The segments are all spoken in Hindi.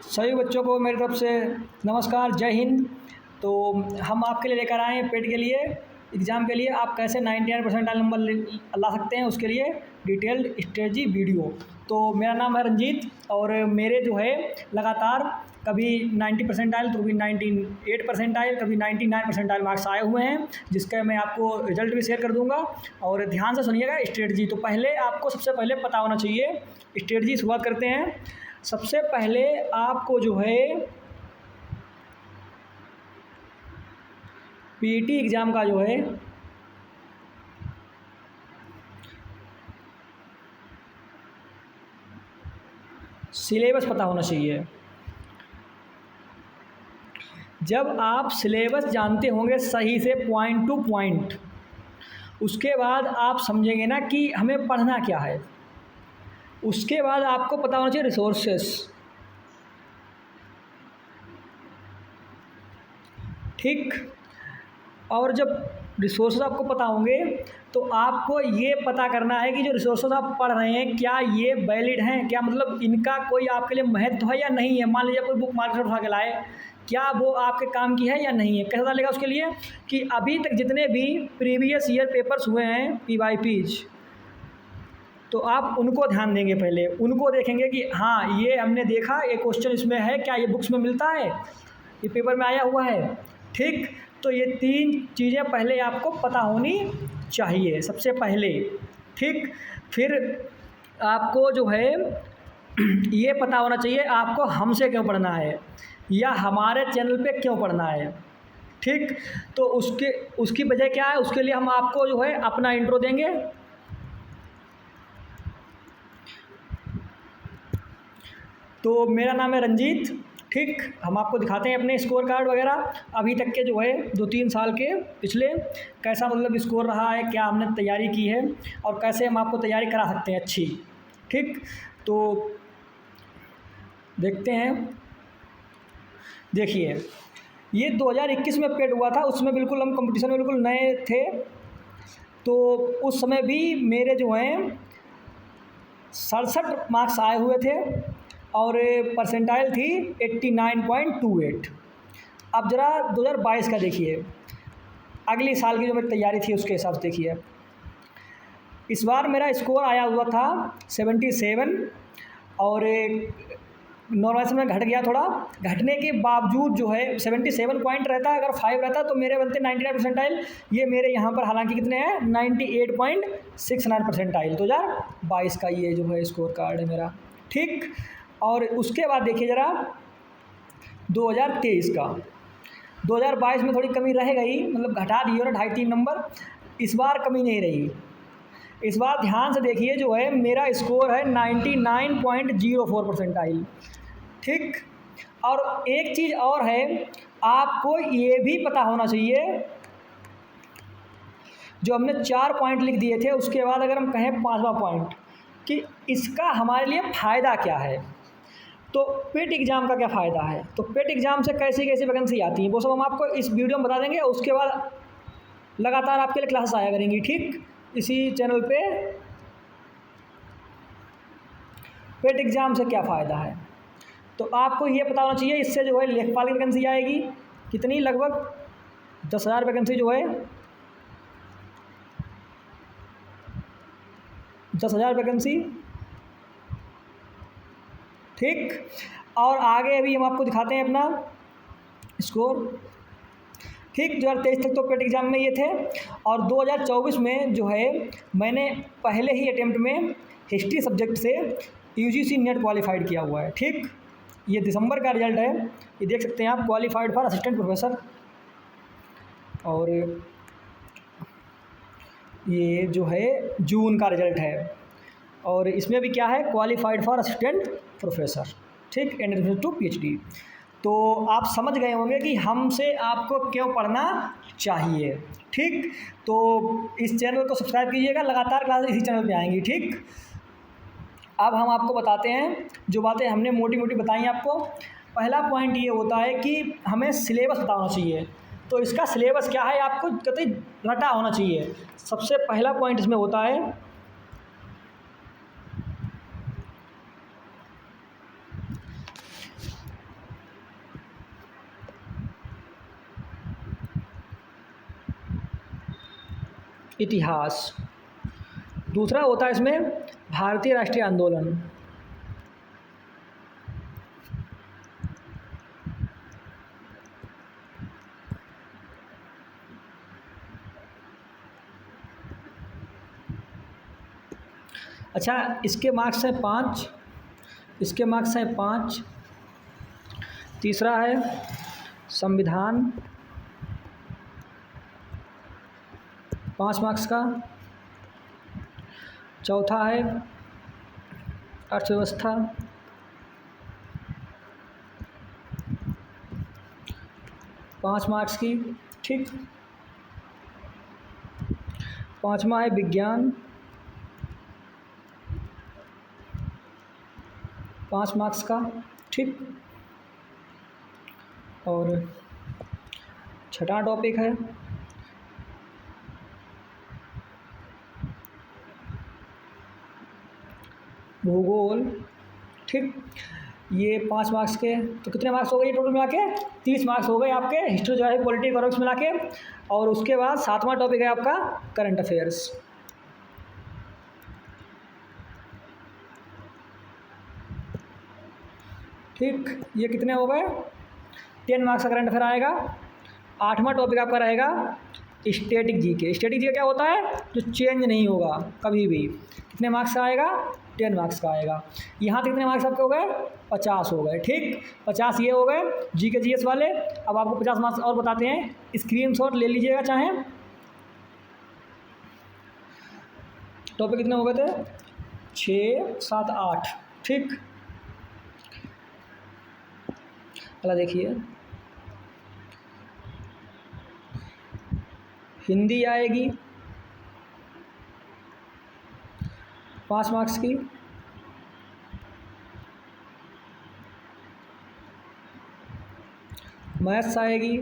सभी बच्चों को मेरी तरफ से नमस्कार, जय हिंद। तो हम आपके लिए लेकर आए हैं पेट के लिए एग्ज़ाम के लिए आप कैसे 99 परसेंटाइल नंबर ला सकते हैं, उसके लिए डिटेल्ड स्ट्रेटजी वीडियो। तो मेरा नाम है रंजीत और मेरे जो है लगातार कभी 90 परसेंटाइल तो कभी 98 परसेंटाइल कभी 99 परसेंटाइल मार्क्स आए हुए हैं, जिसका मैं आपको रिजल्ट भी शेयर कर दूंगा। और ध्यान से सुनिएगा स्ट्रेटजी। तो पहले आपको सबसे पहले पता होना चाहिए स्ट्रेटजी। शुरुआत करते हैं। सबसे पहले आपको जो है पीटी एग्ज़ाम का जो है सिलेबस पता होना चाहिए। जब आप सिलेबस जानते होंगे सही से पॉइंट टू पॉइंट, उसके बाद आप समझेंगे ना कि हमें पढ़ना क्या है। उसके बाद आपको पता होना चाहिए रिसोर्सेस। ठीक। और जब रिसोर्सेज आपको पता होंगे तो आपको ये पता करना है कि जो रिसोर्सेज आप पढ़ रहे हैं क्या ये वैलिड हैं, क्या मतलब इनका कोई आपके लिए महत्व है या नहीं है। मान लीजिए कोई बुक मार्केट उठा के लाए, क्या वो आपके काम की है या नहीं है। कैसे पता चलेगा उसके लिए कि अभी तक जितने भी प्रीवियस ईयर पेपर्स हुए हैं PYPs, तो आप उनको ध्यान देंगे। पहले उनको देखेंगे कि हाँ ये हमने देखा, ये क्वेश्चन इसमें है, क्या ये बुक्स में मिलता है, ये पेपर में आया हुआ है। ठीक। तो ये 3 चीज़ें पहले आपको पता होनी चाहिए सबसे पहले। ठीक। फिर आपको जो है ये पता होना चाहिए आपको हमसे क्यों पढ़ना है या हमारे चैनल पे क्यों पढ़ना है। ठीक। तो उसकी वजह क्या है, उसके लिए हम आपको जो है अपना इंट्रो देंगे। तो मेरा नाम है रंजीत। ठीक। हम आपको दिखाते हैं अपने स्कोर कार्ड वगैरह अभी तक के जो है 2-3 साल के पिछले, कैसा मतलब स्कोर रहा है, क्या हमने तैयारी की है और कैसे हम आपको तैयारी करा सकते हैं अच्छी। ठीक। तो देखते हैं। देखिए ये 2021 में पेड हुआ था, उसमें बिल्कुल हम कंपटीशन में बिल्कुल नए थे। तो उस समय भी मेरे जो हैं 67 मार्क्स आए हुए थे और परसेंटाइल थी 89.28। अब ज़रा 2022 का देखिए, अगली साल की जो मेरी तैयारी थी उसके हिसाब से देखिए। इस बार मेरा स्कोर आया हुआ था 77 और नॉर्मल से में घट गया थोड़ा। घटने के बावजूद जो है 77 पॉइंट रहता, अगर 5 रहता तो मेरे बनते 99 परसेंटाइल। ये मेरे यहाँ पर हालांकि कितने हैं 98.69 परसेंटाइल 2022 का ये जो है स्कोर कार्ड है मेरा। ठीक। और उसके बाद देखिए ज़रा 2023 का। 2022 में थोड़ी कमी रह गई, मतलब घटा दी और 2.5-3 नंबर। इस बार कमी नहीं रही। इस बार ध्यान से देखिए जो है मेरा स्कोर है 99.04 परसेंटाइल। ठीक। और एक चीज़ और है, आपको ये भी पता होना चाहिए जो हमने 4 पॉइंट लिख दिए थे उसके बाद अगर हम कहें 5वां पॉइंट कि इसका हमारे लिए फ़ायदा क्या है। तो पेट एग्ज़ाम का क्या फ़ायदा है, तो पेट एग्ज़ाम से कैसी कैसी वैकेंसी आती है वो सब हम आपको इस वीडियो में बता देंगे। उसके बाद लगातार आपके लिए क्लासेस आया करेंगी। ठीक। इसी चैनल पे पेट एग्ज़ाम से क्या फ़ायदा है, तो आपको ये पता होना चाहिए इससे जो है लेखपाल की वैकेंसी आएगी कितनी, लगभग 10,000 वैकेंसी जो है 10,000 वैकेंसी। ठीक। और आगे अभी हम आपको दिखाते हैं अपना स्कोर। ठीक। 2023 तक तो पेट एग्ज़ाम में ये थे और 2024 में जो है मैंने पहले ही अटेम्प्ट में हिस्ट्री सब्जेक्ट से UGC नेट क्वालिफाइड किया हुआ है। ठीक। ये दिसंबर का रिजल्ट है, ये देख सकते हैं आप, क्वालिफाइड फॉर असिस्टेंट प्रोफेसर। और ये जो है जून का रिजल्ट है और इसमें भी क्या है, क्वालिफाइड फॉर असिस्टेंट प्रोफेसर। ठीक। And to PhD। तो आप समझ गए होंगे कि हमसे आपको क्यों पढ़ना चाहिए। ठीक। तो इस चैनल को सब्सक्राइब कीजिएगा, लगातार क्लासेस इसी चैनल पे आएंगी। ठीक। अब हम आपको बताते हैं जो बातें हमने मोटी मोटी बताई आपको। पहला पॉइंट ये होता है कि हमें सिलेबस पता होना चाहिए। तो इसका सिलेबस क्या है आपको कतई रटा होना चाहिए। सबसे पहला पॉइंट इसमें होता है इतिहास। दूसरा होता है इसमें भारतीय राष्ट्रीय आंदोलन। अच्छा, इसके मार्क्स हैं 5, इसके मार्क्स हैं 5। तीसरा है संविधान, 5 मार्क्स का। चौथा है अर्थव्यवस्था, 5 मार्क्स की। ठीक। पाँचवा है विज्ञान, 5 मार्क्स का। ठीक। और छठा टॉपिक है भूगोल। ठीक। ये 5 मार्क्स के, तो कितने मार्क्स हो गए ये टोटल मिला के? 30 मार्क्स हो गए आपके हिस्ट्री, ज्योग्राफी, पॉलिटी, इकोनॉमिक्स मिला के। और उसके बाद 7वां टॉपिक है आपका करंट अफेयर्स। ठीक। ये कितने हो गए? 10 मार्क्स का करंट अफेयर आएगा। 8वां टॉपिक आपका रहेगा स्टैटिक जीके। स्टैटिक जीके क्या होता है? जो चेंज नहीं होगा कभी भी। कितने मार्क्स का आएगा? 10 मार्क्स का आएगा। यहाँ तक कितने मार्क्स आपके हो गए? 50 हो गए। ठीक। 50 ये हो गए जीके जीएस वाले। अब आपको 50 मार्क्स और बताते हैं, स्क्रीनशॉट ले लीजिएगा चाहें। टॉपिक कितने हो गए थे? 6, 7, 8। ठीक। अगला देखिए, हिंदी आएगी 5 मार्क्स की। मैथ्स आएगी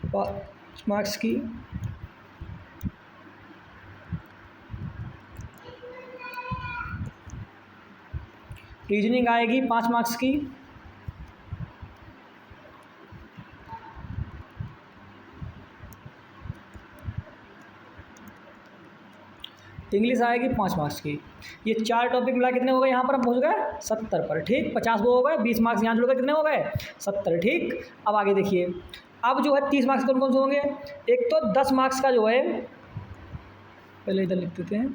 5 मार्क्स की। रीजनिंग आएगी 5 मार्क्स की। इंग्लिश आएगी 5 मार्क्स की। ये 4 टॉपिक मिला कितने हो गए? यहाँ पर हम पहुँच गए 70 पर। ठीक। 50 वो हो गए, 20 मार्क्स यहाँ जुड़ गए, कितने हो गए? 70। ठीक। अब आगे देखिए, अब जो है 30 मार्क्स कौन कौन से होंगे? एक तो 10 मार्क्स का जो है, पहले इधर लिख देते हैं,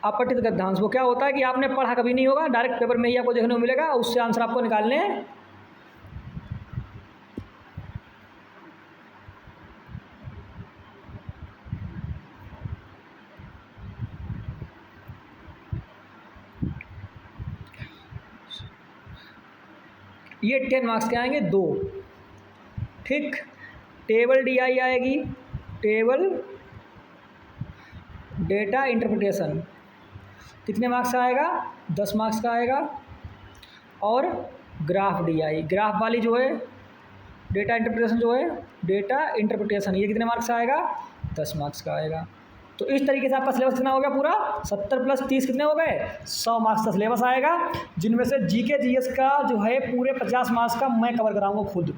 अपठित गद्यांश। वो क्या होता है कि आपने पढ़ा कभी नहीं होगा, डायरेक्ट पेपर में ही आपको देखने को मिलेगा, उससे आंसर आपको निकालने हैं। ये 10 मार्क्स के आएंगे 2। ठीक। टेबल डीआई आएगी, टेबल डेटा इंटरप्रिटेशन। कितने मार्क्स का आएगा? 10 मार्क्स का आएगा। और ग्राफ डीआई, ग्राफ वाली जो है डेटा इंटरप्रिटेशन, जो है डेटा इंटरप्रिटेशन, ये कितने मार्क्स का आएगा? 10 मार्क्स का आएगा। तो इस तरीके से आपका सिलेबस कितना हो गया पूरा? 70 + 30 कितने हो गए? 100 मार्क्स का सिलेबस आएगा, जिनमें से जीके जीएस का जो है पूरे 50 मार्क्स का मैं कवर कराऊंगा खुद।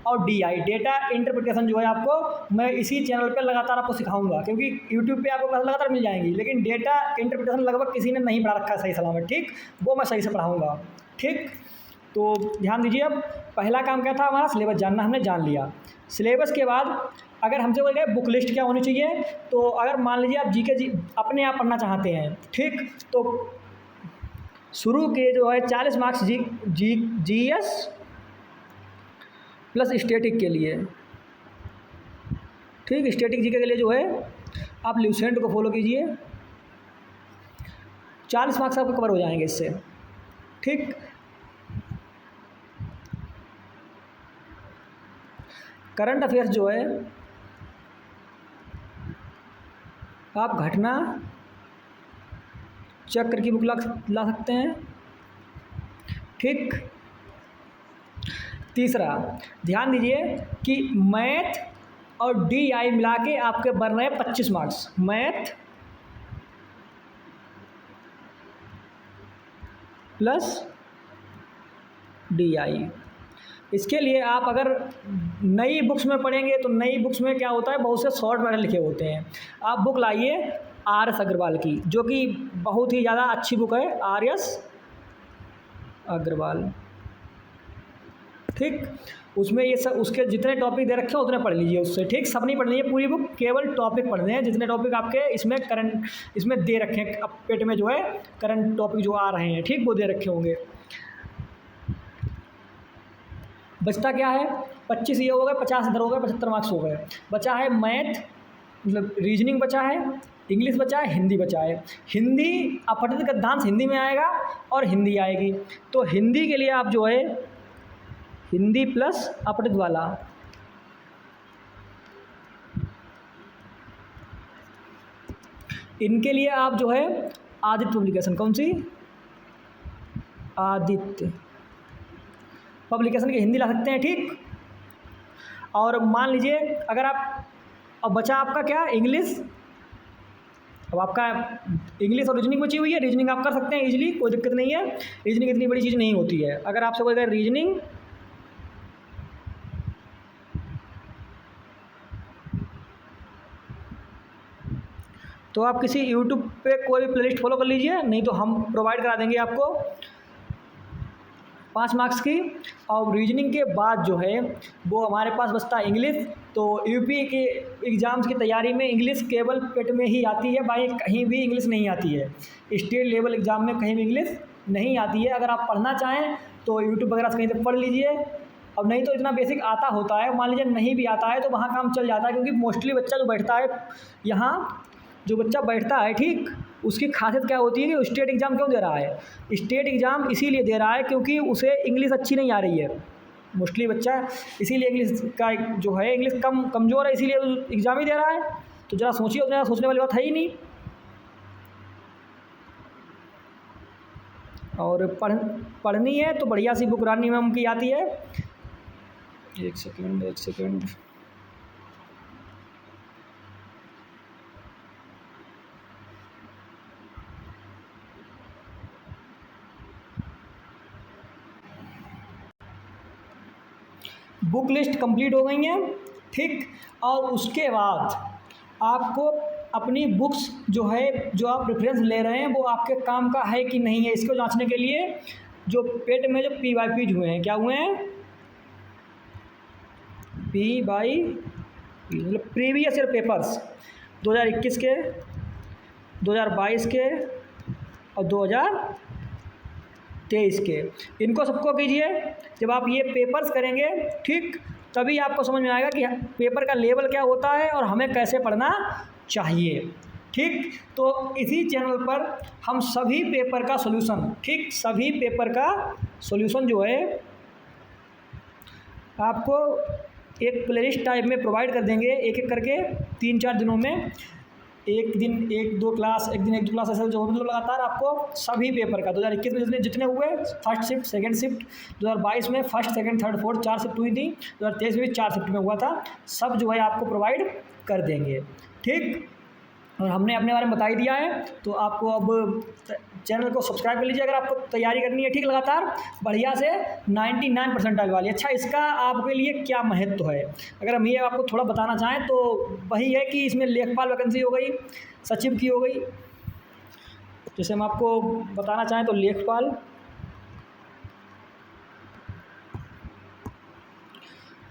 और डीआई डेटा इंटरप्रिटेशन जो है आपको मैं इसी चैनल पे लगातार आपको सिखाऊंगा, क्योंकि यूट्यूब पे आपको क्लास लगातार मिल जाएंगी, लेकिन डेटा इंटरप्रिटेशन लगभग किसी ने नहीं पढ़ा रखा है सही सलामत। ठीक। वो मैं सही से पढ़ाऊँगा। ठीक। तो ध्यान दीजिए, अब पहला काम क्या था हमारा? सिलेबस जानना, हमने जान लिया। सिलेबस के बाद अगर हमसे बोल गए बुक लिस्ट क्या होनी चाहिए, तो अगर मान लीजिए आप जीके अपने आप पढ़ना चाहते हैं, ठीक, तो शुरू के जो है 40 मार्क्स जीएस प्लस स्टैटिक के लिए। ठीक। स्टैटिक जीके के लिए जो है आप ल्यूसेंट को फॉलो कीजिए, 40 मार्क्स आपको कवर हो जाएंगे इससे। ठीक। करंट अफेयर्स जो है आप घटना चक्र की बुक ला सकते हैं। ठीक। तीसरा, ध्यान दीजिए कि मैथ और डीआई मिला के आपके बन रहे हैं 25 मार्क्स। मैथ प्लस डीआई, इसके लिए आप अगर नई बुक्स में पढ़ेंगे तो नई बुक्स में क्या होता है, बहुत से शॉर्ट मैटर लिखे होते हैं। आप बुक लाइए आर एस अग्रवाल की, जो कि बहुत ही ज़्यादा अच्छी बुक है, आर एस अग्रवाल, ठीक। उसमें ये सब उसके जितने टॉपिक दे रखे हैं उतने पढ़ लीजिए उससे, ठीक। सब नहीं पढ़नी है पूरी बुक, केवल टॉपिक पढ़ने हैं, जितने टॉपिक आपके इसमें करंट इसमें दे रखे हैं, अब पेट में जो है करंट टॉपिक जो आ रहे हैं, ठीक, वो दे रखे होंगे। बचता क्या है, 25 ये हो गए, 50 इधर हो गए, 75 मार्क्स हो गए। बचा है मैथ, मतलब रीजनिंग बचा है, इंग्लिश बचा है, हिंदी बचा है। हिंदी अपठित गद्यांश हिंदी में आएगा और हिंदी आएगी, तो हिंदी के लिए आप जो है हिंदी प्लस अपठित वाला, इनके लिए आप जो है आदित्य पब्लिकेशन, कौन सी, आदित्य पब्लिकेशन की हिंदी ला सकते हैं, ठीक। और मान लीजिए अगर आप, अब बचा आपका क्या, इंग्लिश। अब आपका इंग्लिश और रीजनिंग बची हुई है, रीजनिंग आप कर सकते हैं इजीली, कोई दिक्कत नहीं है, रीजनिंग इतनी बड़ी चीज़ नहीं होती है। अगर आपसे कोई कहे रीजनिंग, तो आप किसी यूट्यूब पे कोई भी प्लेलिस्ट फॉलो कर लीजिए, नहीं तो हम प्रोवाइड करा देंगे आपको 5 मार्क्स की। और रीजनिंग के बाद जो है वो हमारे पास बचता है इंग्लिश। तो यूपी के एग्ज़ाम्स की तैयारी में इंग्लिश केवल पेट में ही आती है भाई, कहीं भी इंग्लिश नहीं आती है। स्टेट लेवल एग्ज़ाम में कहीं भी इंग्लिश नहीं आती है। अगर आप पढ़ना चाहें तो यूट्यूब वगैरह से कहीं से पढ़ लीजिए, अब नहीं तो इतना बेसिक आता होता है, मान लीजिए नहीं भी आता है तो वहाँ काम चल जाता है, क्योंकि मोस्टली बच्चा जो बैठता है यहाँ, जो बच्चा बैठता है, ठीक, उसकी खासियत क्या होती है कि स्टेट एग्ज़ाम क्यों दे रहा है। स्टेट एग्ज़ाम इसीलिए दे रहा है क्योंकि उसे इंग्लिश अच्छी नहीं आ रही है, मोस्टली बच्चा इसीलिए इंग्लिश का जो है इंग्लिश कमज़ोर है, इसीलिए एग्ज़ाम ही दे रहा है। तो ज़रा सोचिए, उतना सोचने वाली बात है ही नहीं। और पढ़नी है तो बढ़िया सी बुक रानी मैम की आती है, एक सेकेंड, बुक लिस्ट कंप्लीट हो गई है, ठीक। और उसके बाद आपको अपनी बुक्स जो है, जो आप रेफरेंस ले रहे हैं, वो आपके काम का है कि नहीं है, इसको जांचने के लिए जो पेट में जो PYP हुए हैं, क्या हुए हैं, PYP मतलब प्रीवियस ईयर पेपर्स 2021 के, 2022 के और 2023 के, इनको सबको कीजिए। जब आप ये पेपर्स करेंगे, ठीक, तभी आपको समझ में आएगा कि पेपर का लेवल क्या होता है और हमें कैसे पढ़ना चाहिए, ठीक। तो इसी चैनल पर हम सभी पेपर का सॉल्यूशन, ठीक, सभी पेपर का सॉल्यूशन जो है आपको एक प्लेलिस्ट टाइप में प्रोवाइड कर देंगे, एक एक करके 3-4 दिनों में, एक दिन 1-2 क्लास, एक दिन 1-2 क्लास, ऐसा जो मतलब लगातार आपको सभी पेपर का 2021 में जितने हुए, फर्स्ट शिफ्ट, सेकंड शिफ्ट, 2022 में first, second, third, fourth 4 shift हुई थी, 2023 में भी 4 शिफ्ट में हुआ था, सब जो है आपको प्रोवाइड कर देंगे, ठीक। और हमने अपने बारे में बता ही दिया है, तो आपको अब चैनल को सब्सक्राइब कर लीजिए अगर आपको तैयारी करनी है, ठीक, लगातार बढ़िया से 99% वाली। अच्छा, इसका आपके लिए क्या महत्व है, अगर हम ये आपको थोड़ा बताना चाहें तो वही है कि इसमें लेखपाल वैकेंसी हो गई, सचिव की हो गई। जैसे हम आपको बताना चाहें तो लेखपाल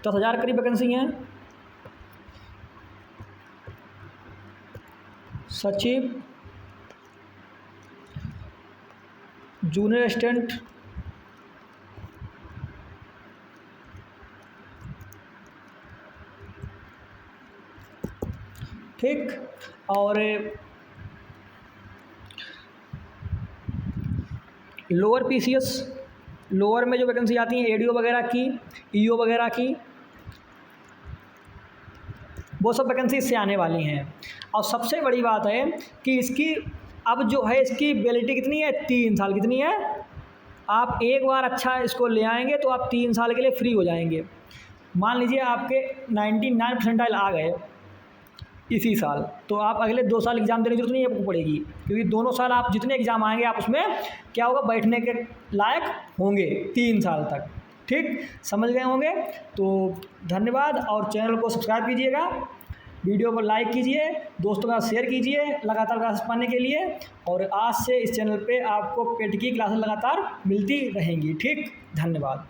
10,000 करीब वैकेंसी हैं, सचिव, जूनियर असिस्टेंट, ठीक। और लोअर PCS, लोअर में जो वैकेंसी आती हैं ADO वगैरह की, EO वगैरह की, वो सब वैकेंसी इससे आने वाली हैं। और सबसे बड़ी बात है कि इसकी अब जो है इसकी वैलिडिटी कितनी है, 3 साल। कितनी है, आप एक बार अच्छा इसको ले आएंगे तो आप 3 साल के लिए फ्री हो जाएंगे। मान लीजिए आपके 99% आ गए इसी साल, तो आप अगले 2 साल एग्ज़ाम देने की जरूरत नहीं आपको पड़ेगी, क्योंकि दोनों साल आप जितने एग्ज़ाम आएंगे आप उसमें क्या होगा, बैठने के लायक होंगे 3 साल तक, ठीक, समझ गए होंगे। तो धन्यवाद, और चैनल को सब्सक्राइब कीजिएगा, वीडियो को लाइक कीजिए, दोस्तों के साथ शेयर कीजिए लगातार क्लासेस पाने के लिए। और आज से इस चैनल पे आपको पेट की क्लासेस लगातार मिलती रहेंगी। ठीक, धन्यवाद।